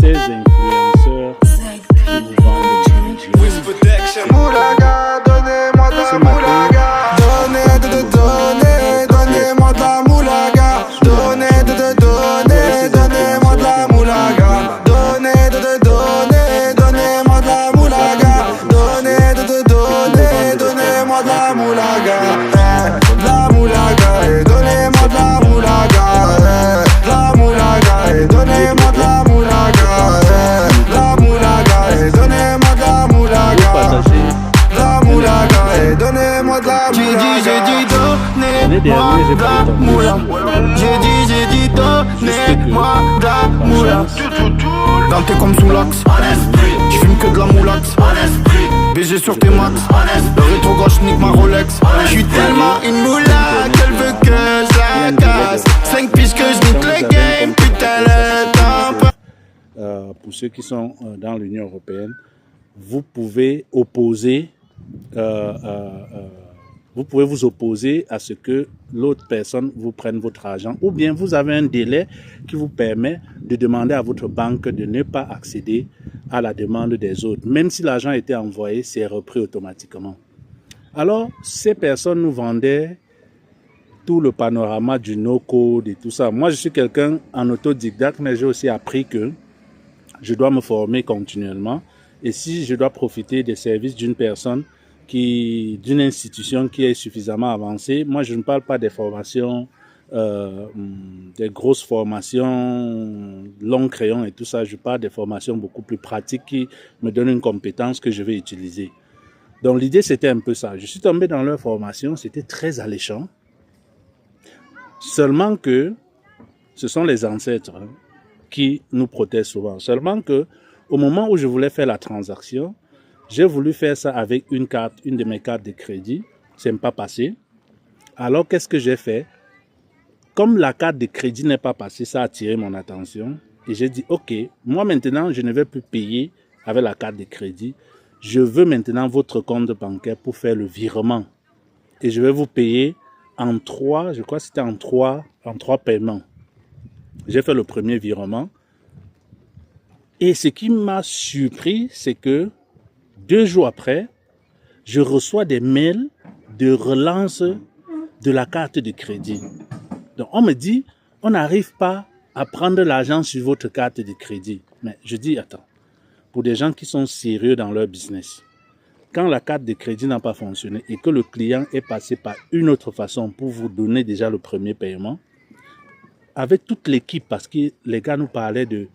ces influenceurs qui vous vendent des bijoux. Moulaga, donnez-moi de la moulaga. Donnez-moi de la moulaga. Donnez-moi de la moulaga. Donnez-moi de la moulaga. Donnez-moi de la moulaga. La moulaga, donnez-moi de la moulaga. La moulaga, donnez-moi de la moulaga. La moulaga, donnez-moi de la moulaga. La moulaga, donnez-moi de la moulaga. J'ai dit donnez-moi de la moulaga. J'ai dit donnez-moi de la moulaga. Danté comme sous l'axe, je fume que de la moulax. BG sur tes max, le rétro gauche nique ma Rolex. J'suis tellement une moula qu'elle veut que je la casse. 5 piges que je nique le game, putain le temps. Pour ceux qui sont dans l'Union européenne, vous pouvez opposer, vous pouvez vous opposer à ce que l'autre personne vous prenne votre argent, ou bien vous avez un délai qui vous permet de demander à votre banque de ne pas accéder à la demande des autres. Même si l'argent a été envoyé, c'est repris automatiquement. Alors, ces personnes nous vendaient tout le panorama du no-code et tout ça. Moi, je suis quelqu'un en autodidacte, mais j'ai aussi appris que je dois me former continuellement. Et si je dois profiter des services d'une personne, d'une institution qui est suffisamment avancée, moi, je ne parle pas des formations, des grosses formations, long crayon et tout ça. Je parle des formations beaucoup plus pratiques qui me donnent une compétence que je vais utiliser. Donc, l'idée, c'était un peu ça. Je suis tombé dans leur formation, c'était très alléchant. Seulement que ce sont les ancêtres qui nous protègent souvent. Seulement que au moment où je voulais faire la transaction, j'ai voulu faire ça avec une de mes cartes de crédit. C'est pas passé. Alors, qu'est-ce que j'ai fait? Comme la carte de crédit n'est pas passée, ça a attiré mon attention. Et j'ai dit, OK, moi maintenant, je ne vais plus payer avec la carte de crédit. Je veux maintenant votre compte bancaire pour faire le virement. Et je vais vous payer en 3, je crois que c'était en trois paiements. J'ai fait le premier virement. Et ce qui m'a surpris, c'est que 2 jours après, je reçois des mails de relance de la carte de crédit. Donc, on me dit, on n'arrive pas à prendre l'argent sur votre carte de crédit. Mais je dis, attends, pour des gens qui sont sérieux dans leur business, quand la carte de crédit n'a pas fonctionné et que le client est passé par une autre façon pour vous donner déjà le premier paiement, avec toute l'équipe, parce que les gars nous parlaient de